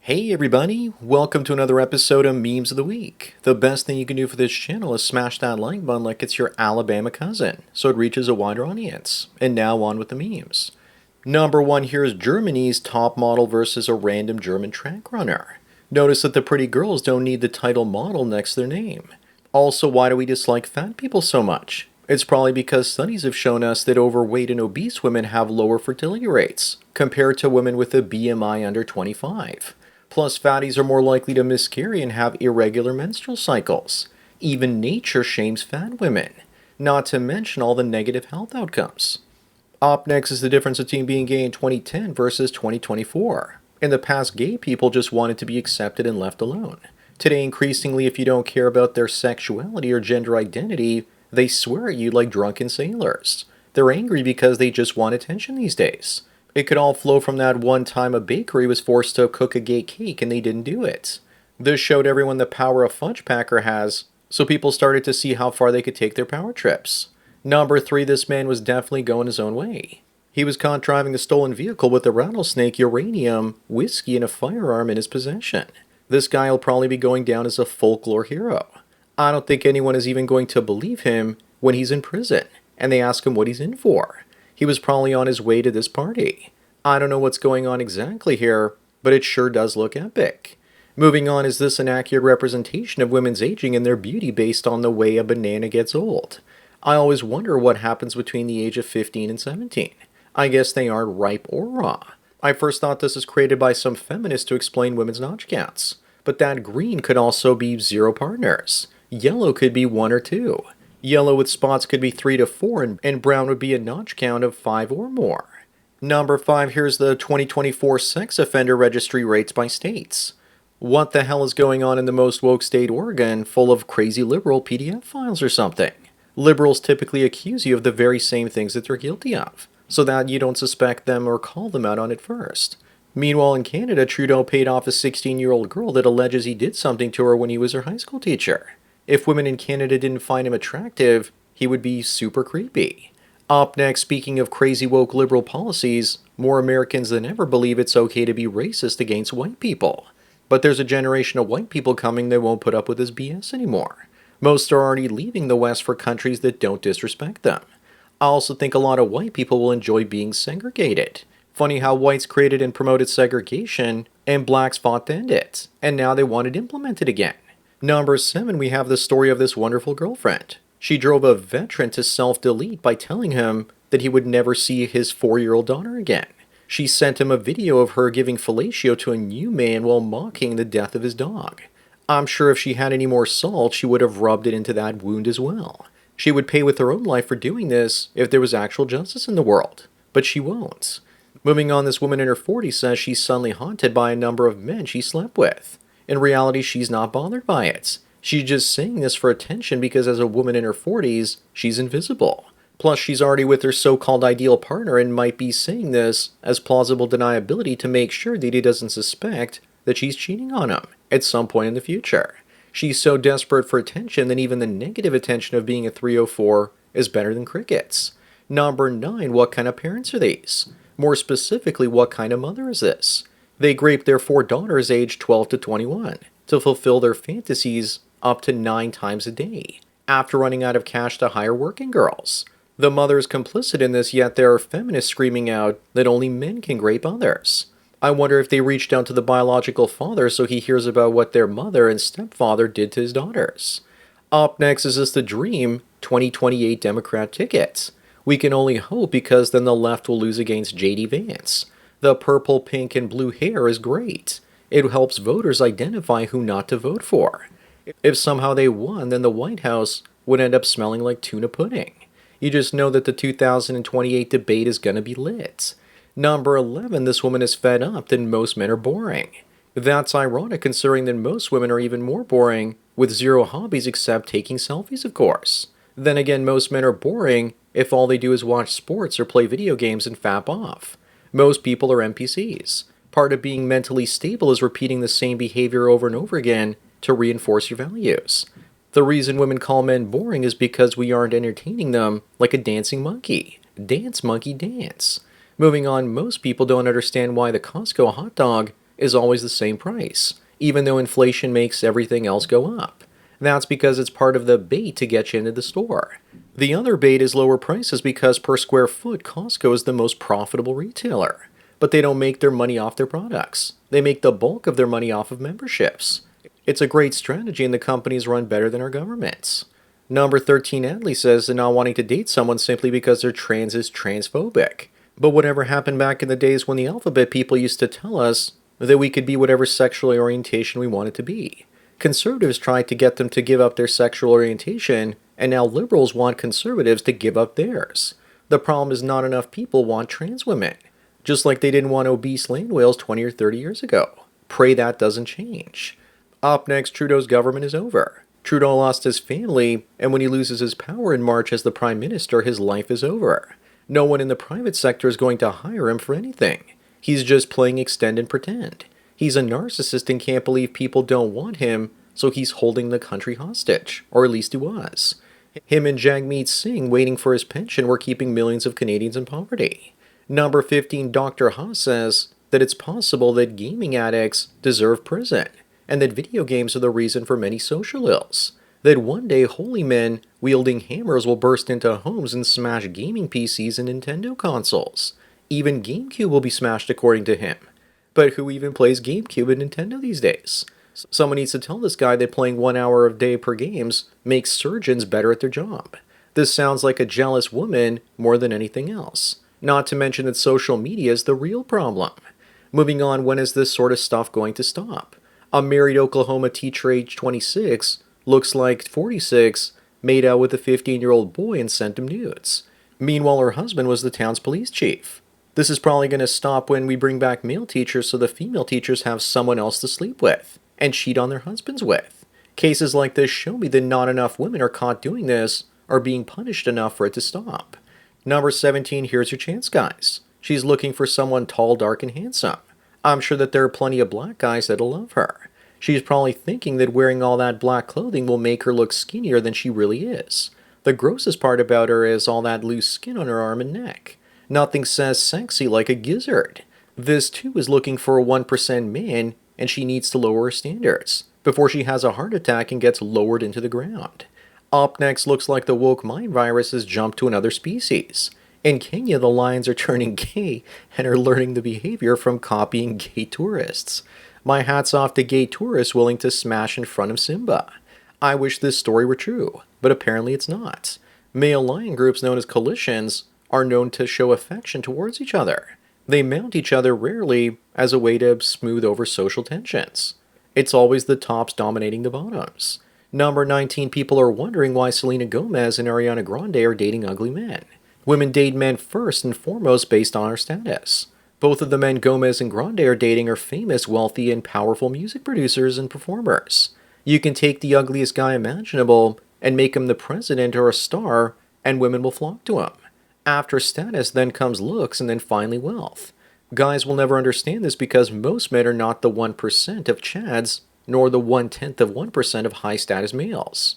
Hey everybody, welcome to another episode of Memes of the Week. The best thing you can do for this channel is smash that like button like it's your Alabama cousin, so it reaches a wider audience. And now on with the memes. Number one here is Germany's top model versus a random German track runner. Notice that the pretty girls don't need the title model next to their name. Also, why do we dislike fat people so much? It's probably because studies have shown us that overweight and obese women have lower fertility rates compared to women with a BMI under 25. Plus, fatties are more likely to miscarry and have irregular menstrual cycles. Even nature shames fat women, not to mention all the negative health outcomes. Up next is the difference between being gay in 2010 versus 2024. In the past, gay people just wanted to be accepted and left alone. Today, increasingly, if you don't care about their sexuality or gender identity, they swear at you like drunken sailors. They're angry because they just want attention these days. It could all flow from that one time a bakery was forced to cook a gay cake and they didn't do it. This showed everyone the power a fudge packer has, so people started to see how far they could take their power trips. Number three, this man was definitely going his own way. He was caught driving a stolen vehicle with a rattlesnake, uranium, whiskey, and a firearm in his possession. This guy will probably be going down as a folklore hero. I don't think anyone is even going to believe him when he's in prison, and they ask him what he's in for. He was probably on his way to this party. I don't know what's going on exactly here, but it sure does look epic. Moving on, is this an accurate representation of women's aging and their beauty based on the way a banana gets old? I always wonder what happens between the age of 15 and 17. I guess they aren't ripe or raw. I first thought this was created by some feminists to explain women's notch counts. But that green could also be 0 partners. Yellow could be 1 or 2. Yellow with spots could be 3 to 4, and brown would be a notch count of 5 or more. Number 5, here's the 2024 sex offender registry rates by states. What the hell is going on in the most woke state, Oregon, full of crazy liberal PDF files or something? Liberals typically accuse you of the very same things that they're guilty of, so that you don't suspect them or call them out on it first. Meanwhile, in Canada, Trudeau paid off a 16-year-old girl that alleges he did something to her when he was her high school teacher. If women in Canada didn't find him attractive, he would be super creepy. Up next, speaking of crazy woke liberal policies, more Americans than ever believe it's okay to be racist against white people. But there's a generation of white people coming that won't put up with this BS anymore. Most are already leaving the West for countries that don't disrespect them. I also think a lot of white people will enjoy being segregated. Funny how whites created and promoted segregation, and blacks fought to end it, and now they want it implemented again. Number 7, we have the story of this wonderful girlfriend. She drove a veteran to self-delete by telling him that he would never see his 4-year-old daughter again. She sent him a video of her giving fellatio to a new man while mocking the death of his dog. I'm sure if she had any more salt, she would have rubbed it into that wound as well. She would pay with her own life for doing this if there was actual justice in the world, but she won't. Moving on, this woman in her 40s says she's suddenly haunted by a number of men she slept with. In reality, she's not bothered by it. She's just saying this for attention because as a woman in her 40s, she's invisible. Plus, she's already with her so-called ideal partner and might be saying this as plausible deniability to make sure that he doesn't suspect that she's cheating on him at some point in the future. She's so desperate for attention that even the negative attention of being a 304 is better than crickets. Number 9, what kind of parents are these? More specifically, what kind of mother is this? They grape their 4 daughters aged 12 to 21 to fulfill their fantasies up to 9 times a day, after running out of cash to hire working girls. The mother is complicit in this, yet there are feminists screaming out that only men can grape others. I wonder if they reached down to the biological father so he hears about what their mother and stepfather did to his daughters. Up next is this the dream 2028 Democrat ticket. We can only hope because then the left will lose against J.D. Vance. The purple, pink, and blue hair is great. It helps voters identify who not to vote for. If somehow they won, then the White House would end up smelling like tuna pudding. You just know that the 2028 debate is going to be lit. Number 11, this woman is fed up that most men are boring. That's ironic considering that most women are even more boring, with 0 hobbies except taking selfies, of course. Then again, most men are boring if all they do is watch sports or play video games and fap off. Most people are NPCs. Part of being mentally stable is repeating the same behavior over and over again to reinforce your values. The reason women call men boring is because we aren't entertaining them like a dancing monkey. Dance, monkey, dance. Moving on, most people don't understand why the Costco hot dog is always the same price, even though inflation makes everything else go up. That's because it's part of the bait to get you into the store. The other bait is lower prices because per square foot, Costco is the most profitable retailer. But they don't make their money off their products. They make the bulk of their money off of memberships. It's a great strategy and the companies run better than our governments. Number 13 Adley says they're not wanting to date someone simply because they're trans is transphobic. But whatever happened back in the days when the alphabet people used to tell us that we could be whatever sexual orientation we wanted to be? Conservatives tried to get them to give up their sexual orientation, and now liberals want conservatives to give up theirs. The problem is not enough people want trans women, just like they didn't want obese land whales 20 or 30 years ago. Pray that doesn't change. Up next, Trudeau's government is over. Trudeau lost his family, and when he loses his power in March as the Prime Minister, his life is over. No one in the private sector is going to hire him for anything. He's just playing extend and pretend. He's a narcissist and can't believe people don't want him, so he's holding the country hostage, or at least he was. Him and Jagmeet Singh, waiting for his pension, were keeping millions of Canadians in poverty. Number 15, Dr. Haas says that it's possible that gaming addicts deserve prison, and that video games are the reason for many social ills. That one day holy men wielding hammers will burst into homes and smash gaming PCs and Nintendo consoles. Even GameCube will be smashed according to him. But who even plays GameCube and Nintendo these days? Someone needs to tell this guy that playing 1 hour a day per games makes surgeons better at their job. This sounds like a jealous woman more than anything else. Not to mention that social media is the real problem. Moving on, when is this sort of stuff going to stop? A married Oklahoma teacher age 26 looks like 46, made out with a 15-year-old boy and sent him nudes. Meanwhile, her husband was the town's police chief. This is probably going to stop when we bring back male teachers so the female teachers have someone else to sleep with and cheat on their husbands with. Cases like this show me that not enough women are caught doing this or being punished enough for it to stop. Number 17, here's your chance, guys. She's looking for someone tall, dark, and handsome. I'm sure that there are plenty of black guys that'll love her. She's probably thinking that wearing all that black clothing will make her look skinnier than she really is. The grossest part about her is all that loose skin on her arm and neck. Nothing says sexy like a gizzard. This too is looking for a 1% man, and she needs to lower her standards before she has a heart attack and gets lowered into the ground. Up next, looks like the woke mind virus has jumped to another species. In Kenya, the lions are turning gay and are learning the behavior from copying gay tourists. My hat's off to gay tourists willing to smash in front of Simba. I wish this story were true, but apparently it's not. Male lion groups known as coalitions are known to show affection towards each other. They mount each other rarely as a way to smooth over social tensions. It's always the tops dominating the bottoms. Number 19, people are wondering why Selena Gomez and Ariana Grande are dating ugly men. Women date men first and foremost based on our status. Both of the men Gomez and Grande are dating are famous, wealthy, and powerful music producers and performers. You can take the ugliest guy imaginable and make him the president or a star, and women will flock to him. After status, then comes looks, and then finally wealth. Guys will never understand this because most men are not the 1% of chads, nor the 1/10 of 1% of high-status males.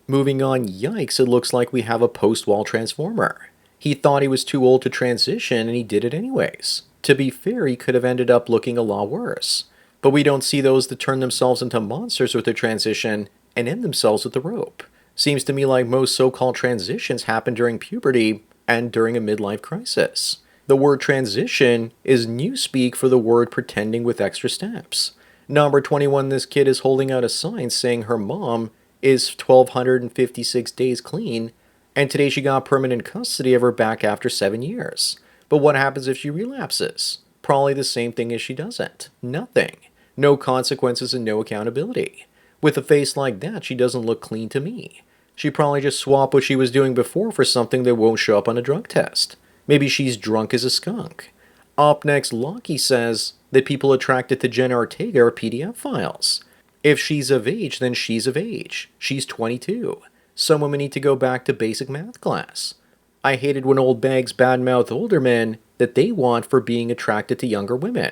Moving on, yikes, it looks like we have a post-wall transformer. He thought he was too old to transition, and he did it anyways. To be fair, he could have ended up looking a lot worse. But we don't see those that turn themselves into monsters with their transition and end themselves with the rope. Seems to me like most so-called transitions happen during puberty and during a midlife crisis. The word transition is newspeak for the word pretending with extra steps. Number 21, this kid is holding out a sign saying her mom is 1,256 days clean, and today she got permanent custody of her back after 7 years. But what happens if she relapses? Probably the same thing as she doesn't. Nothing. No consequences and no accountability. With a face like that, she doesn't look clean to me. She probably just swapped what she was doing before for something that won't show up on a drug test. Maybe she's drunk as a skunk. Up next, Lockie says that people attracted to Jenna Ortega are PDF files. If she's of age, then she's of age. She's 22. Some women need to go back to basic math class. I hated when old bags badmouth older men that they want for being attracted to younger women.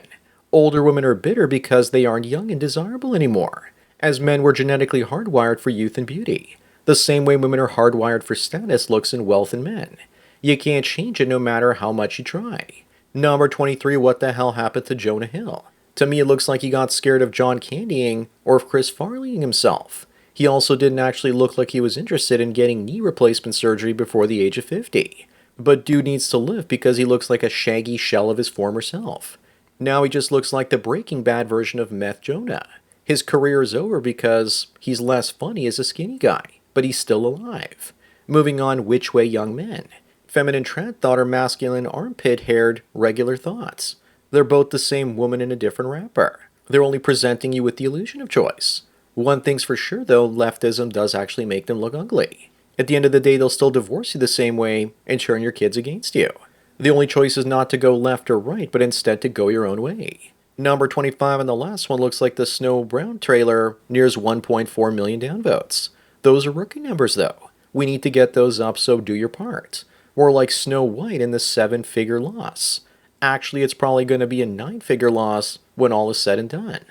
Older women are bitter because they aren't young and desirable anymore, as men were genetically hardwired for youth and beauty, the same way women are hardwired for status, looks, and wealth in men. You can't change it no matter how much you try. Number 23, what the hell happened to Jonah Hill? To me, it looks like he got scared of John Candying or of Chris Farleying himself. He also didn't actually look like he was interested in getting knee replacement surgery before the age of 50. But dude needs to live because he looks like a shaggy shell of his former self. Now he just looks like the Breaking Bad version of Meth Jonah. His career is over because he's less funny as a skinny guy, but he's still alive. Moving on, which way young men? Feminine trend thought or masculine armpit-haired regular thoughts. They're both the same woman in a different wrapper. They're only presenting you with the illusion of choice. One thing's for sure though, leftism does actually make them look ugly. At the end of the day, they'll still divorce you the same way and turn your kids against you. The only choice is not to go left or right, but instead to go your own way. Number 25 and the last one looks like the Snow Brown trailer nears 1.4 million downvotes. Those are rookie numbers though. We need to get those up, so do your part. More like Snow White in the 7-figure loss. Actually, it's probably going to be a 9-figure loss when all is said and done.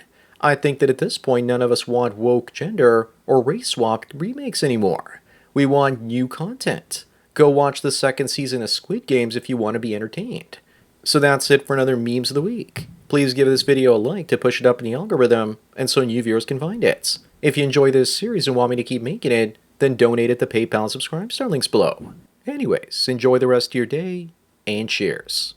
I think that at this point, none of us want woke gender or race-swapped remakes anymore. We want new content. Go watch the second season of Squid Games if you want to be entertained. So that's it for another Memes of the Week. Please give this video a like to push it up in the algorithm and so new viewers can find it. If you enjoy this series and want me to keep making it, then donate at the PayPal and Subscribe Star links below. Anyways, enjoy the rest of your day, and cheers.